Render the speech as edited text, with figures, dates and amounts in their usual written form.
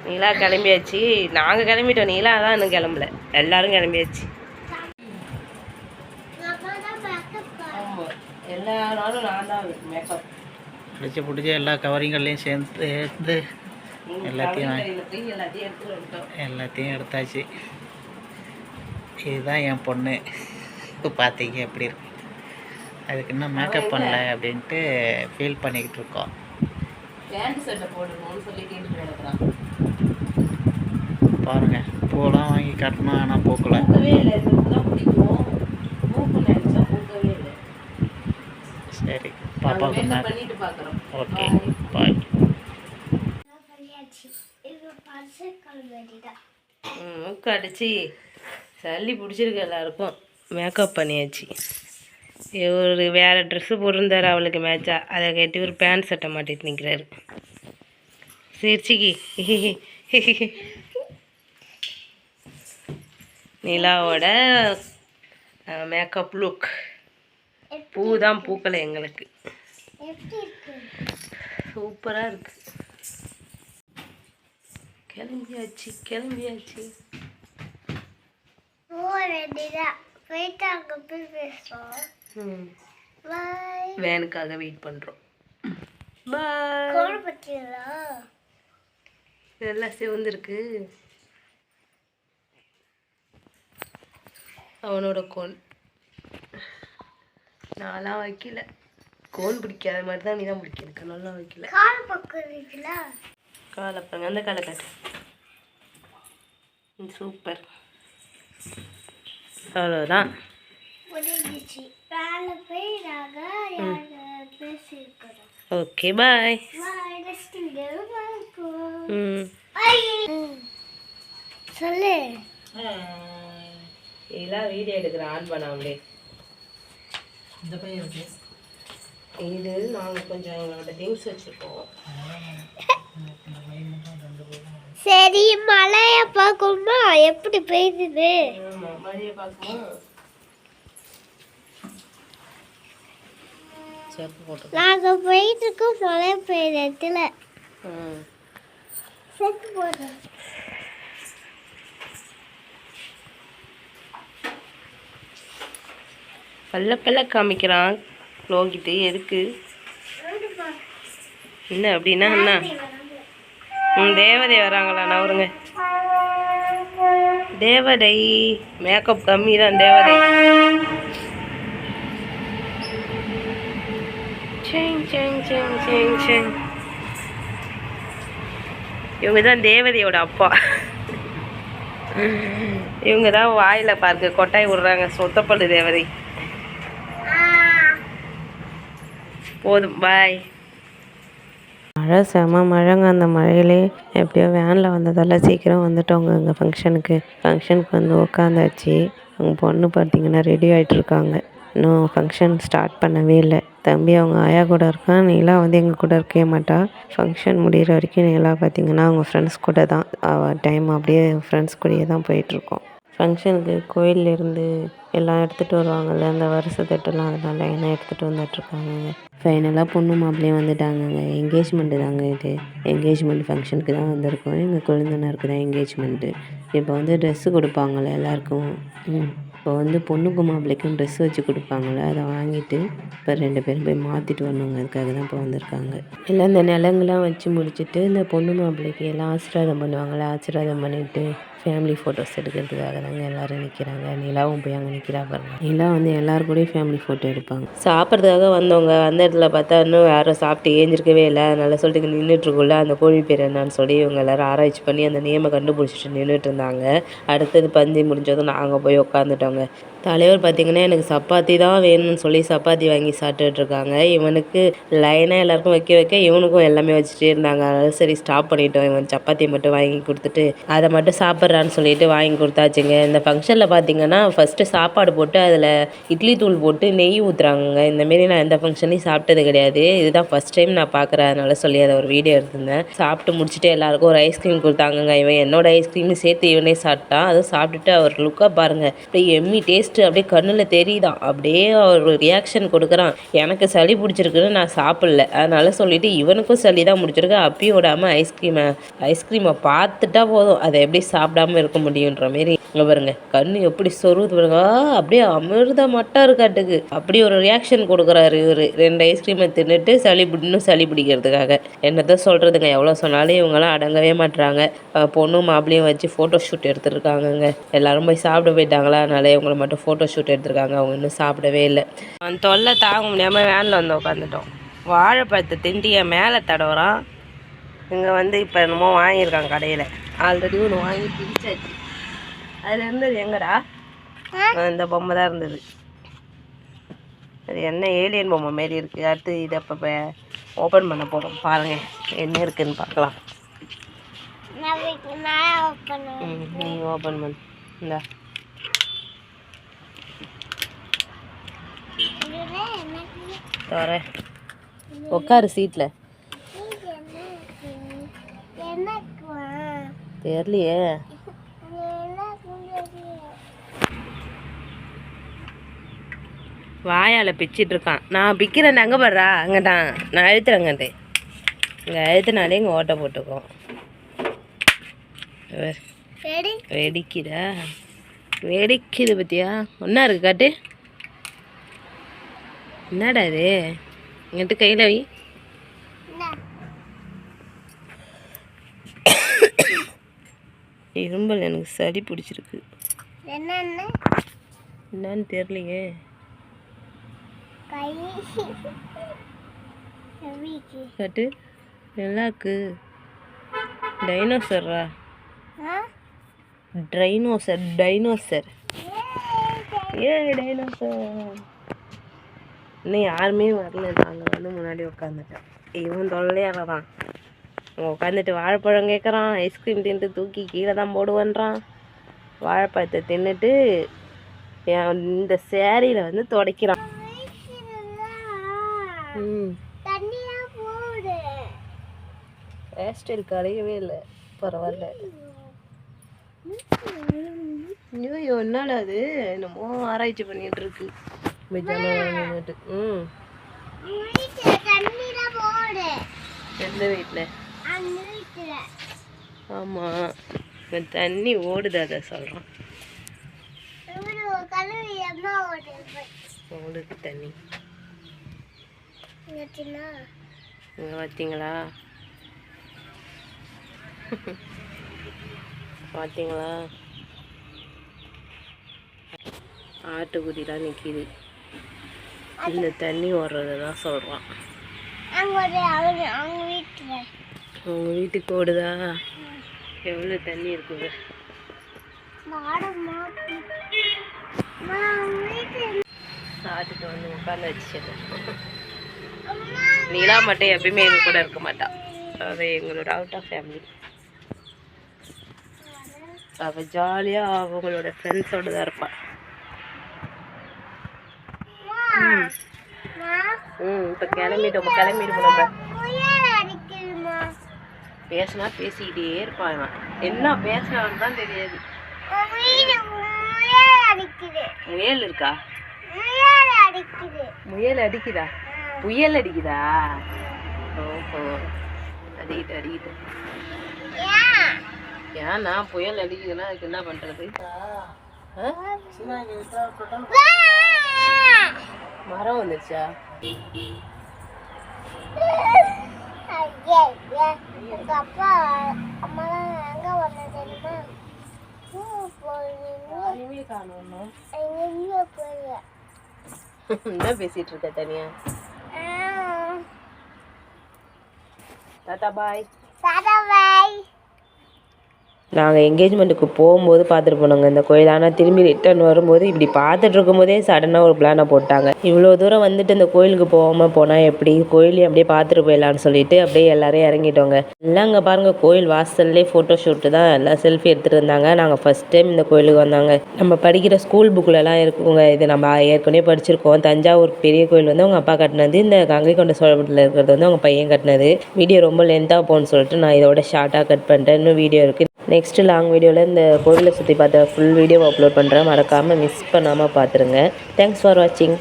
நீலா கிளம்பியாச்சு. நாங்கள் கிளம்பிட்டோம், நீலா தான் இன்னும் கிளம்பல. எல்லாரும் கிளம்பியாச்சு. எல்லா நாளும் நான் தான் மேக்கப் பிடிச்ச எல்லா கவரிங்கள்லையும் சேர்ந்து எல்லாத்தையும் எடுத்தாச்சு. இதுதான் என் பொண்ணு. இப்போ பார்த்தீங்க எப்படி இருக்கு. அதுக்கு இன்னும் மேக்கப் பண்ணல அப்படின்ட்டு ஃபீல் பண்ணிக்கிட்டு இருக்கோம். பாருங்க, பூலாம் வாங்கி காட்டணும், ஆனால் பூக்கல. சரி, பாப்பாவுக்கு ஓகே, பாய். மூக்கு அடிச்சு சளி பிடிச்சிருக்கு. எல்லாருக்கும் மேக்கப் பண்ணியாச்சு. ஒரு வேறு ட்ரெஸ்ஸு போட்டிருந்தாரு அவளுக்கு மேட்சா, அதை கட்டி ஒரு பேண்ட் சட்டை மாட்டிட்டு நிற்கிறாரு. சிரிச்சிக்கி நிலாவோட மேக்கப் லுக். பூ தான் பூக்கலை எங்களுக்கு. சூப்பராக இருக்கு. கிளம்பியாச்சு. வேனுக்காக வெயிட் பண்ணுறோம். இதெல்லாம் சிவந்திருக்கு. அவனோட கோன் நான்லாம் வைக்கல. கோன் பிடிக்காத மாதிரி தான் நீ தான் பிடிக்க. நல்லா வைக்கல. காலை பாருங்க, அந்த காலை காட்டு. சூப்பர். அவ்வளோதான். ஓகே, பாய். சொல்லு. இதெல்லாம் வீடியோ எடுக்கிற ஆன் பண்ணாமலே. இந்த பையன் இருக்கு. இது நாங்கள் கொஞ்சம் எங்களோட திங்ஸ் வச்சுருக்கோம். சரி, மழையை பார்க்கணுமா எப்படி பெய்யுது? மழையை பார்க்கணும். நாங்கள் போயிட்டு இருக்கோம் மழை பெய்யுற இடத்துல. செத்து போடுறோம். பல்ல காமிக்கிறான் லோகிட்டு. எதுக்கு என்ன அப்படின்னா என்ன? தேவதை வராங்களா? நவருங்க. தேவதை மேக்கப் கம்மி தான். தேவதை இவங்க தான் தேவதையோட அப்பா. இவங்க தான் வாயில் பார்க்க கொட்டாய் விடுறாங்க. சொத்தப்பள்ளு தேவதை. போதும், பாய். மழை செம மழைங்க. அந்த மழையிலே எப்படியோ வேனில் வந்ததால் சீக்கிரம் வந்துட்டோங்க. எங்கள் ஃபங்க்ஷனுக்கு வந்து உட்காந்தாச்சு. அவங்க பொண்ணு பார்த்திங்கன்னா ரெடி ஆகிட்டுருக்காங்க. இன்னும் ஃபங்க்ஷன் ஸ்டார்ட் பண்ணவே இல்லை. தம்பி அவங்க ஆயா கூட இருக்கான். நீலா வந்து எங்கள் கூட இருக்கவே மாட்டா. ஃபங்க்ஷன் முடிகிற வரைக்கும் நீலா பார்த்திங்கன்னா அவங்க ஃப்ரெண்ட்ஸ் கூட தான் டைம் அப்படியே ஃப்ரெண்ட்ஸ் கூடயே தான் போயிட்டுருக்கோம். ஃபங்க்ஷனுக்கு கோயிலேருந்து எல்லாம் எடுத்துகிட்டு வருவாங்கள்ல, அந்த வருஷத்தட்டெல்லாம், அதனால் என்ன எடுத்துகிட்டு வந்துட்டுருக்காங்க. ஃபைனலாக பொண்ணு மாப்பிள்ளையும் வந்துட்டாங்கங்க. என்கேஜ்மெண்ட்டு தாங்க இது. என்கேஜ்மெண்ட் ஃபங்க்ஷனுக்கு தான் வந்திருக்கோம். எங்கள் கொழுந்தனாருக்கு தான் என்கேஜ்மெண்ட்டு. இப்போ வந்து ட்ரெஸ்ஸு கொடுப்பாங்கள்ல எல்லாருக்கும். இப்போ வந்து பொண்ணுக்கும் மாப்பிள்ளைக்கும் ட்ரெஸ் வச்சு கொடுப்பாங்கள்ல, அதை வாங்கிட்டு இப்போ 2 பேரும் போய் மாற்றிட்டு வரணுங்க. அதுக்காக தான் இப்போ வந்திருக்காங்க. எல்லாம் இந்த நிலங்கெலாம் வச்சு முடிச்சுட்டு இந்த பொண்ணு மாப்பிள்ளைக்கு எல்லாம் ஆசீர்வாதம் பண்ணுவாங்கள்ல, ஆசீர்வாதம் பண்ணிவிட்டு ஃபேமிலி ஃபோட்டோஸ் எடுக்கிறதுக்காக தாங்க எல்லோரும் நிற்கிறாங்க. நிலாவும் போய் அங்கே நிற்கிறா பாருங்க. நிலா வந்து எல்லோரும் கூடயும் ஃபேமிலி ஃபோட்டோ எடுப்பாங்க. சாப்பிட்றதுக்காக வந்தவங்க அந்த இடத்துல பார்த்தா இன்னும் யாரும் சாப்பிட்டு ஏஞ்சிருக்கவே இல்லை. அதனால் சொல்லிட்டு இங்கே நின்றுட்டுருக்குள்ள அந்த கோழி பேர் என்னன்னு சொல்லி இவங்க எல்லோரும் ஆராய்ச்சி பண்ணி அந்த நேமை கண்டுபிடிச்சிட்டு நின்றுட்டு இருந்தாங்க. அடுத்தது பந்தி முடிஞ்சதும் நாங்கள் போய் உட்காந்துட்டோங்க. தலைவர் பார்த்திங்கன்னா எனக்கு சப்பாத்தி தான் வேணும்னு சொல்லி சப்பாத்தி வாங்கி சாப்பிட்டுட்ருக்காங்க. இவனுக்கு லைனாக எல்லாருக்கும் வைக்க இவனுக்கும் எல்லாமே வச்சுட்டே இருந்தாங்க. அதனால் சரி ஸ்டாப் பண்ணிட்டோம். இவன் சப்பாத்தி மட்டும் வாங்கி கொடுத்துட்டு அதை மட்டும் சாப்பிட்றான்னு சொல்லிட்டு வாங்கி கொடுத்தாச்சுங்க. இந்த ஃபங்க்ஷனில் பார்த்திங்கன்னா ஃபஸ்ட்டு சாப்பாடு போட்டு அதில் இட்லி தூள் போட்டு நெய் ஊற்றுறாங்க. இந்தமாரி நான் எந்த ஃபங்க்ஷன்லையும் சாப்பிட்டது கிடையாது. இதுதான் ஃபஸ்ட் டைம் நான் பார்க்குறேன். அதனால சொல்லி அதை ஒரு வீடியோ எடுத்திருந்தேன். சாப்பிட்டு முடிச்சுட்டு எல்லாருக்கும் ஒரு ஐஸ்கிரீம் கொடுத்தாங்கங்க. இவன் என்னோட ஐஸ்கிரீம் சேர்த்து இவனே சாப்பிட்டான். அதை சாப்பிட்டுட்டு அவர் லுக்காக பாருங்கள், அப்படியே எம்மி டேஸ்ட்டு அப்படியே கண்ணில் தெரியுதான். அப்படியே ஒரு ரியாக்ஷன் கொடுக்குறான். எனக்கு சளி பிடிச்சிருக்குன்னு நான் சாப்பிடல, அதனால சொல்லிட்டு இவனுக்கும் சளி தான் பிடிச்சிருக்கு. அப்பயும் விடாமல் ஐஸ்கிரீமை பார்த்துட்டா போதும், அதை எப்படி சாப்பிடாம இருக்க முடியுன்ற மாரி. இங்கே பாருங்க கண்ணு எப்படி சொருகுது பாருங்க. அப்படியே அமிர்த மட்டம் இருக்காட்டுக்கு அப்படி ஒரு ரியாக்ஷன் கொடுக்குறாரு இவர். 2 ஐஸ்கிரீமை தின்னுட்டு இன்னும் சளி பிடிக்கிறதுக்காக. என்னதான் சொல்கிறதுங்க, எவ்வளோ சொன்னாலும் இவங்கெல்லாம் அடங்கவே மாட்டுறாங்க. பொண்ணும் மாப்பிளையும் வச்சு ஃபோட்டோ ஷூட் எடுத்துருக்காங்கங்க. எல்லோரும் போய் சாப்பிட போயிட்டாங்களா, அதனால இவங்களை மட்டும் ஃபோட்டோ ஷூட் எடுத்துருக்காங்க. அவங்க இன்னும் சாப்பிடவே இல்லை. அந்த தொல்லை தாங்க முடியாமல் வேனில் வந்து உட்காந்துட்டோம். வாழைப்பழத்தை திண்டி என் மேலே தடவுறான். இங்கே வந்து இப்போ என்னமோ வாங்கியிருக்காங்க கடையில். ஆல்ரெடி ஒன்று வாங்கி பிடிச்சாச்சு. அதில் இருந்தது எங்கடா, இந்த பொம்மை தான் இருந்தது. அது என்ன ஏலியன் பொம்மை மாரி இருக்குது. அடுத்து இதை அப்போ ஓப்பன் பண்ண போகிறோம். பாருங்கள் என்ன இருக்குதுன்னு பார்க்கலாம். நீ ஓப்பன் பண்ணு. இந்தா வரேன், உட்காரு சீட்டில். தெரியலையே, வாயால் பிச்சிட்டு இருக்கான். நான் பிக்கிறேன், அங்கே படுறா, அங்கேட்டான் நான் அழுத்துறேங்கட்டு. இங்கே அழுத்தினாலே இங்கே ஓட்டை போட்டுக்கோம். வெடிக்குதா, வெடிக்குது பத்தியா. ஒன்றா இருக்கு காட்டு. என்னடா இது, இங்கிட்டு கையில் வை. இரும்பல் எனக்கு சளி பிடிச்சிருக்கு. என்னன்னு தெரியலையே. கட்டு நல்லா இருக்கு. டைனோசரா, டைனோசர் டைனோசர் இன்னும் யாருமே வரல. நாங்கள் வந்து முன்னாடி உட்காந்துட்டேன். இவன் தொல்லையாக தான் உட்காந்துட்டு வாழைப்பழம் கேட்குறான். ஐஸ்கிரீம் தின்ட்டு தூக்கி கீழே தான் போடுவேன்றான். வாழைப்பழத்தை தின்னுட்டு இந்த சேரீயில் வந்து துடைக்கிறான். ஹேர் ஸ்டைல் கரையவே இல்லை, பரவாயில்ல. ஐயோ என்னடா அது, என்னமோ ஆராய்ச்சி பண்ணிட்டு இருக்கு. எந்த வீட்டில்? ஆமாம், தண்ணி ஓடுது, அதை சொல்கிறான். ஓடுது தண்ணி. இங்கே பார்த்தீங்களா, பார்த்தீங்களா ஆட்டுக்குட்டிலாம் நிற்கிது. இந்த தண்ணி ஓடுறது தான் சொல்கிறான். அவங்க வீட்டுக்கு ஓடுதா? எவ்வளோ தண்ணி இருக்குது. சாப்பிட்டுட்டு வந்து உட்காந்து வச்சு. நிலா மட்டும் எப்பயுமே எங்க கூட இருக்க மாட்டான். அது எங்களோட அவுட் ஆஃப் ஃபேமிலி. அவள் ஜாலியாக அவங்களோட ஃப்ரெண்ட்ஸோடு தான் இருப்பாள். இப்போ கிளம்பிட்டோம், நம்ம பேசினா பேசிக்கிட்டே இருப்பான். என்ன பேசுறான்னு தான் தெரியாது. முயல் இருக்கா? முயல் அடிக்குதா? புயல் அடிக்குதா? ஓஹோ, அடிக்கிட்டு ஏன்னா புயல் அடிக்குதுன்னா அதுக்கு என்ன பண்றது? மரம் வந்துருச்சா? என்ன பேசிட்டு இருக்க தனியா? டாடா பாய். நாங்கள் என்கேஜ்மெண்ட்டுக்கு போகும்போது பார்த்துட்டு போனோங்க இந்த கோயில். ஆனால் திரும்பி ரிட்டர்ன் வரும்போது இப்படி பார்த்துட்டு இருக்கும்போதே சடனாக ஒரு பிளானை போட்டாங்க. இவ்வளோ தூரம் வந்துட்டு இந்த கோயிலுக்கு போகாமல் போனால் எப்படி, கோயிலையும் அப்படியே பார்த்துட்டு போயிடலான்னு சொல்லிட்டு அப்படியே எல்லாரும் இறங்கிட்டோங்க. எல்லாம் அங்கே பாருங்கள், கோயில் வாசல்லே ஃபோட்டோ ஷூட்டு தான், எல்லாம் செல்ஃபி எடுத்துகிட்டு இருந்தாங்க. நாங்கள் ஃபஸ்ட் டைம் இந்த கோயிலுக்கு வந்தாங்க. நம்ம படிக்கிற ஸ்கூல் புக்கிலலாம் இருக்குங்க, இது நம்ம ஏற்கனவே படிச்சிருக்கோம். தஞ்சாவூர் பெரிய கோயில் வந்து அவங்க அப்பா கட்டினது, இந்த கங்கை கொண்ட சோழபுரத்தில் இருக்கிறது வந்து அவங்க பையன் கட்டினது. வீடியோ ரொம்ப லென்த்தாக போகணும்னு சொல்லிட்டு நான் இதோட ஷார்ட்டாக கட் பண்ணிட்டேன். இன்னும் வீடியோ இருக்குது. நெக்ஸ்ட்டு லாங் வீடியோவில் இந்த கோவிலை சுற்றி பார்த்த ஃபுல் வீடியோவை அப்லோட் பண்ணுறேன். மறக்காமல் மிஸ் பண்ணாமல் பார்த்துருங்க. தேங்க்ஸ் ஃபார் வாட்சிங்.